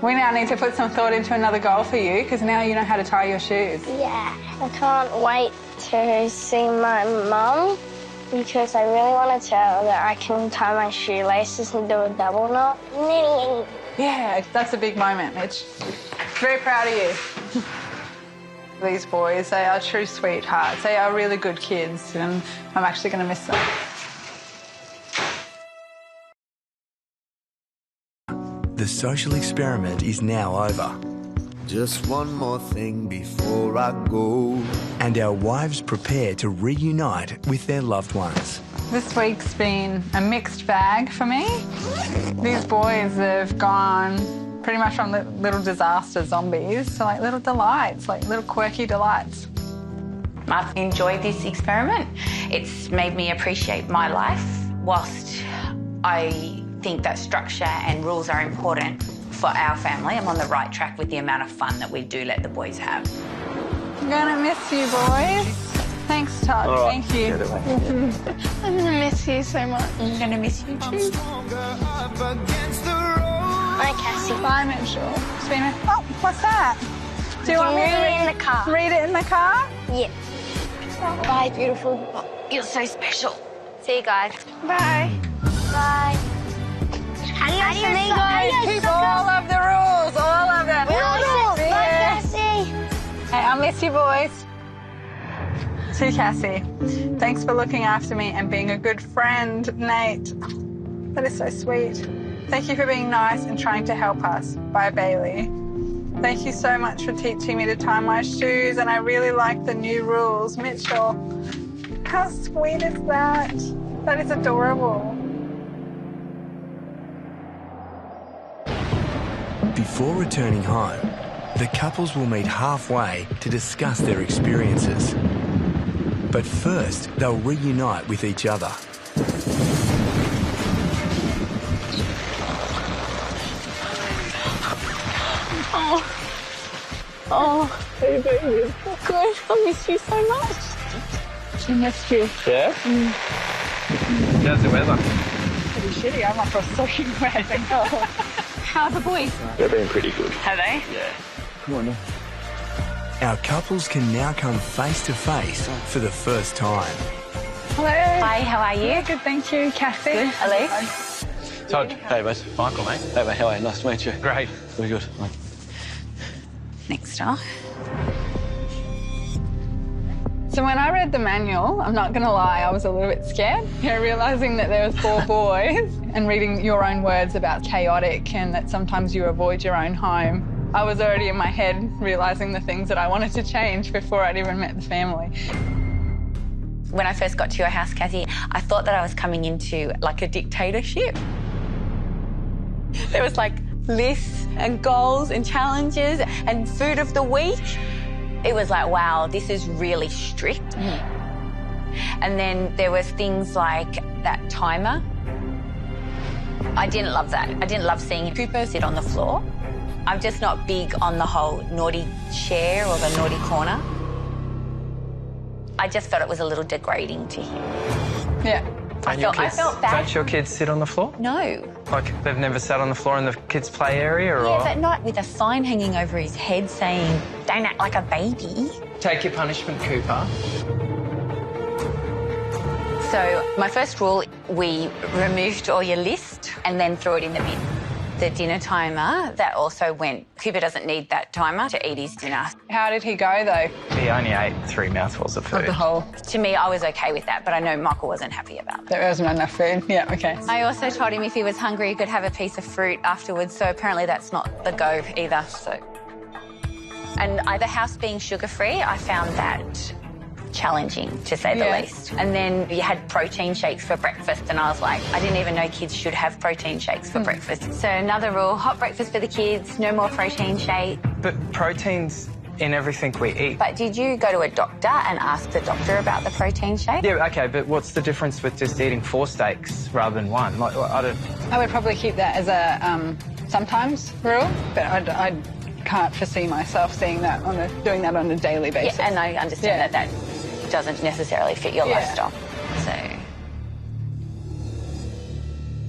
We now need to put some thought into another goal for you because now you know how to tie your shoes. Yeah. I can't wait to see my mum because I really want to tell her that I can tie my shoelaces and do a double knot. Yeah, that's a big moment, Mitch. Very proud of you. These boys, they are true sweethearts. They are really good kids, and I'm actually going to miss them. The social experiment is now over. Just one more thing before I go. And our wives prepare to reunite with their loved ones. This week's been a mixed bag for me. These boys have gone pretty much from little disaster zombies to like little delights, like little quirky delights. I've enjoyed this experiment. It's made me appreciate my life. Whilst I think that structure and rules are important for our family, I'm on the right track with the amount of fun that we do let the boys have. I'm gonna miss you, boys. Thanks, Todd. Right. Thank you. I'm gonna miss you so much. I'm gonna miss you too. Hi, Cassie. Bye, Mitchell. Oh, what's that? Do you want me to read it in the car? Read it in the car? Yeah. Bye, beautiful. You're so special. See you guys. Bye. Bye. Adios, amigos. Keep all of the rules, all of them. Bye, See ya. Cassie. Hey, I'll miss you, boys. To Cassie, thanks for looking after me and being a good friend, Nate. That is so sweet. Thank you for being nice and trying to help us. Bye, Bailey. Thank you so much for teaching me to tie my shoes, and I really like the new rules. Mitchell, how sweet is that? That is adorable. Before returning home, the couples will meet halfway to discuss their experiences. But first, they'll reunite with each other. Hey, baby. Good. I miss you so much. I missed you. Yeah? How's the weather? Pretty shitty. I'm like a soaking wet. How are the boys? They've been pretty good. Have they? Yeah. Come on now. Our couples can now come face to face for the first time. Hello. Hi, how are you? Good, thank you. Cassie. Good. Elise? Todd. Hey, mate. Michael, mate. Hey, mate. How are you? Nice to meet you. Great. Very good. Next up. So when I read the manual, I'm not going to lie, I was a little bit scared. Realising that there was 4 boys and reading your own words about chaotic and that sometimes you avoid your own home. I was already in my head realising the things that I wanted to change before I'd even met the family. When I first got to your house, Kathy, I thought that I was coming into like a dictatorship. There was like lists and goals and challenges and food of the week. It was like, wow, this is really strict. And then there was things like that timer. I didn't love that. I didn't love seeing Cooper sit on the floor. I'm just not big on the whole naughty chair or the naughty corner. I just felt it was a little degrading to him. Yeah. I felt bad. Don't your kids sit on the floor? No. Like they've never sat on the floor in the kids' play area, or? Yeah, but not with a sign hanging over his head saying, "Don't act like a baby." Take your punishment, Cooper. So my first rule, we removed all your list and then threw it in the bin. The dinner timer, that also went. Cooper doesn't need that timer to eat his dinner. How did he go, though? He only ate 3 mouthfuls of food. Of the whole. To me, I was okay with that, but I know Michael wasn't happy about that. There wasn't enough food. Yeah, okay. I also told him if he was hungry, he could have a piece of fruit afterwards, so apparently that's not the go either, so. And the house being sugar-free, I found that challenging, to say the least. And then you had protein shakes for breakfast, and I was like, I didn't even know kids should have protein shakes for breakfast. So another rule, hot breakfast for the kids, no more protein shake. But protein's in everything we eat. But did you go to a doctor and ask the doctor about the protein shake? Yeah, okay, but what's the difference with just eating 4 steaks rather than 1? Like, I would probably keep that as a sometimes rule, but I can't foresee myself doing that on a daily basis. Yeah, and I understand that doesn't necessarily fit your lifestyle. So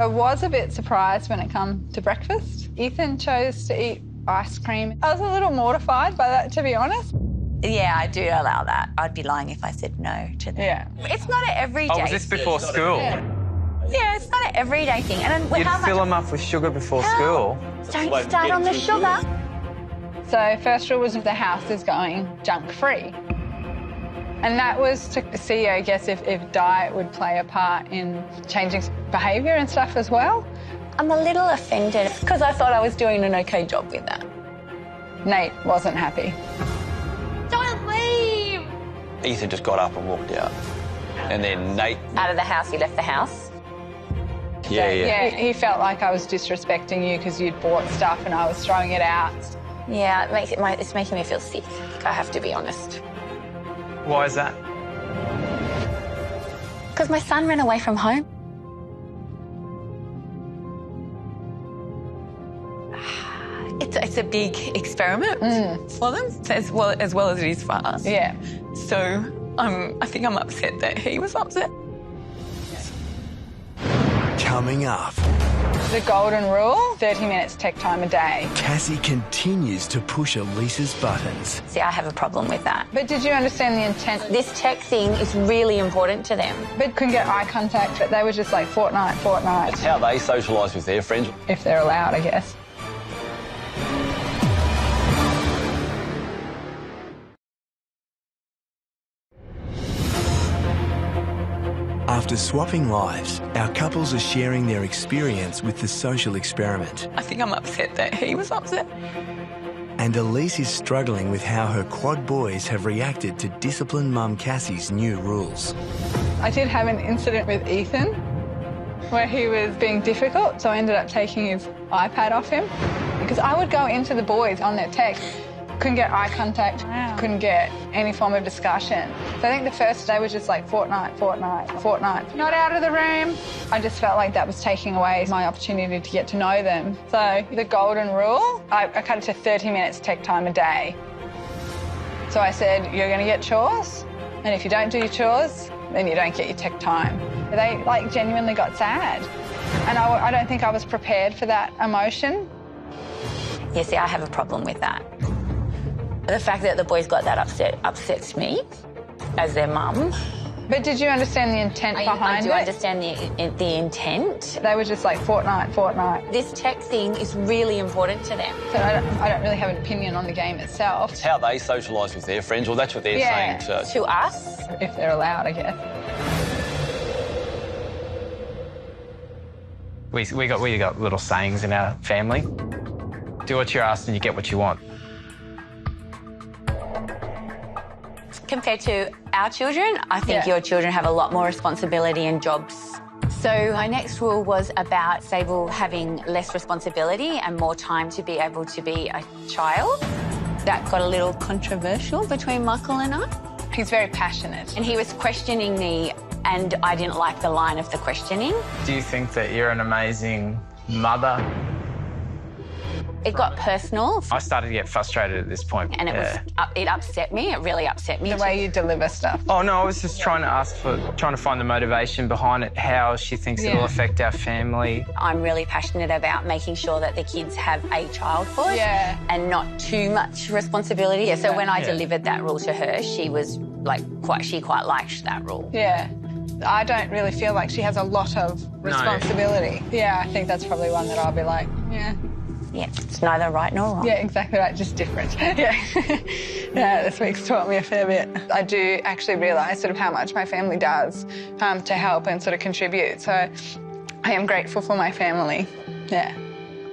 I was a bit surprised when it came to breakfast. Ethan chose to eat ice cream. I was a little mortified by that, to be honest. yeah, I do allow that. I'd be lying if I said no to that. Yeah. It's not an everyday Oh, was this before school? Yeah, it's not an everyday thing. And You'd fill them up with sugar before school. Don't start on the sugar. So first rule was the house is going junk-free. And that was to see, I guess, if diet would play a part in changing behaviour and stuff as well. I'm a little offended because I thought I was doing an okay job with that. Nate wasn't happy. Don't leave! Ethan just got up and walked out. And then Nate... Out of the house, he left the house. Yeah. He felt like I was disrespecting you because you'd bought stuff and I was throwing it out. Yeah, it's making me feel sick, I have to be honest. Why is that? Because my son ran away from home. It's a big experiment for them, as well as it is for us. Yeah. So I think I'm upset that he was upset. Coming up, The golden rule, 30 minutes tech time a day. Cassie continues to push Elisa's buttons. See, I have a problem with that. But did you understand the intent? This tech thing is really important to them. But couldn't get eye contact, but they were just like fortnight. It's how they socialise with their friends. If they're allowed, I guess. After swapping lives, our couples are sharing their experience with the social experiment. I think I'm upset that he was upset. And Elise is struggling with how her quad boys have reacted to disciplined mum Cassie's new rules. I did have an incident with Ethan where he was being difficult, so I ended up taking his iPad off him because I would go into the boys on their tech. Couldn't get eye contact, couldn't get any form of discussion. So I think the first day was just like fortnight. Not out of the room. I just felt like that was taking away my opportunity to get to know them. So the golden rule, I cut it to 30 minutes tech time a day. So I said, you're going to get chores, and if you don't do your chores, then you don't get your tech time. They like genuinely got sad. And I don't think I was prepared for that emotion. Yeah, see, I have a problem with that. The fact that the boys got that upset upsets me as their mum. But did you understand the intent behind it? I do understand the intent. They were just like fortnight. This tech thing is really important to them. So I don't really have an opinion on the game itself. It's how they socialise with their friends, or that's what they're saying to us. If they're allowed, I guess. We got little sayings in our family. Do what you're asked and you get what you want. Compared to our children, I think your children have a lot more responsibility and jobs. So my next rule was about Sable having less responsibility and more time to be able to be a child. That got a little controversial between Michael and I. He's very passionate. And he was questioning me, and I didn't like the line of the questioning. Do you think that you're an amazing mother? It got personal. I started to get frustrated at this point. And it upset me. It really upset me. The way you deliver stuff. Oh, no, I was just trying to find the motivation behind it, how she thinks it will affect our family. I'm really passionate about making sure that the kids have a childhood and not too much responsibility. Yeah, so when I delivered that rule to her, she was like, she quite liked that rule. Yeah. I don't really feel like she has a lot of responsibility. No. Yeah, I think that's probably one that I'll be like, Yeah, it's neither right nor wrong. Yeah, exactly right, just different. Yeah, this week's taught me a fair bit. I do actually realise sort of how much my family does to help and sort of contribute. So I am grateful for my family,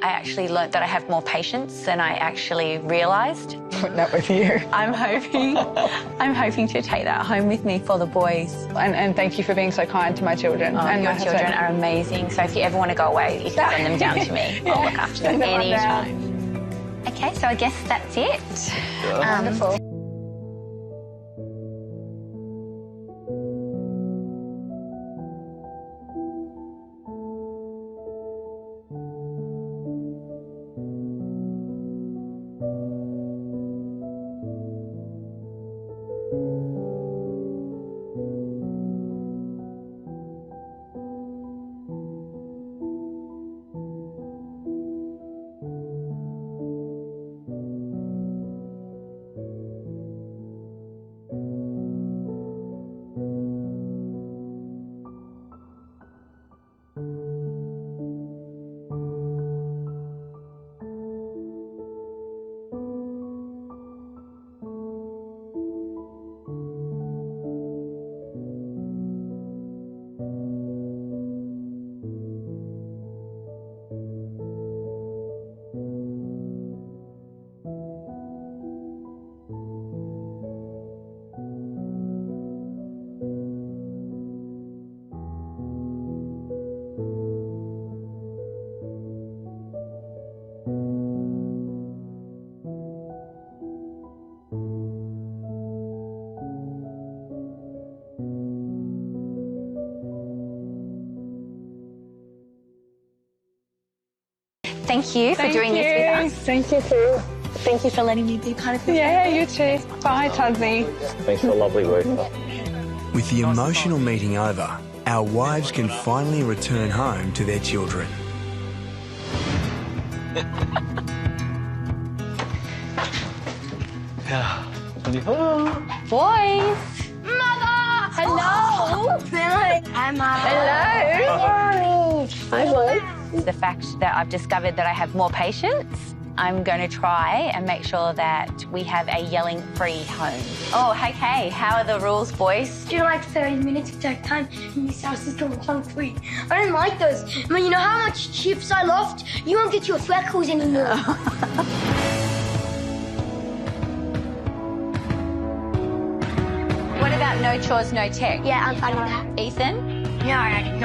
I actually learnt that I have more patience than I actually realised. Putting up with you. I'm hoping to take that home with me for the boys. And thank you for being so kind to my children. And your children are amazing. So if you ever want to go away, you can send them down to me. I'll look after them anytime. Okay, so I guess that's it. Wonderful. Thank you for doing this with us. Thank you too. Thank you for letting me be part of this. Yeah, you too. Bye, Tugsy. Thanks for a lovely week. With the emotional meeting over, our wives can finally return home to their children. Boys! Mother! Hello! Hi, Mom. Hello! Hi, boy. The fact that I've discovered that I have more patience, I'm going to try and make sure that we have a yelling-free home. Oh, okay. How are the rules, boys? Do like 30 minutes exact time, and this house is going hungry. I don't like those. I mean, you know how much chips I lost? You won't get your freckles anymore. What about no chores, no tech? Yeah, I'm fine with that. Ethan? No, I don't.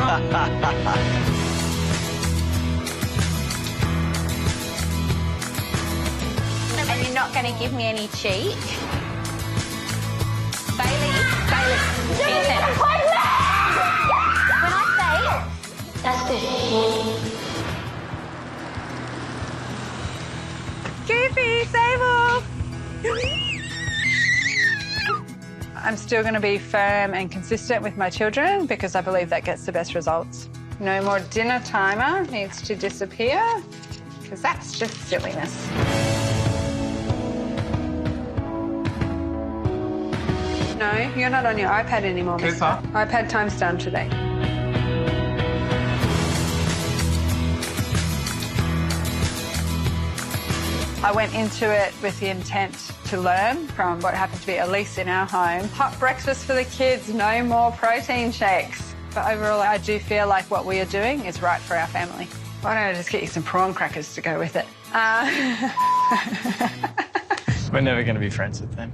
And you're not going to give me any cheek? Bailey, Ethan. When I say... That's good. Goofy, Sable! I'm still going to be firm and consistent with my children because I believe that gets the best results. No more dinner timer needs to disappear because that's just silliness. No, you're not on your iPad anymore, mister. iPad time's done today. I went into it with the intent to learn from what happened to be Elise in our home. Hot breakfast for the kids, no more protein shakes. But overall, I do feel like what we are doing is right for our family. Why don't I just get you some prawn crackers to go with it? We're never going to be friends with them.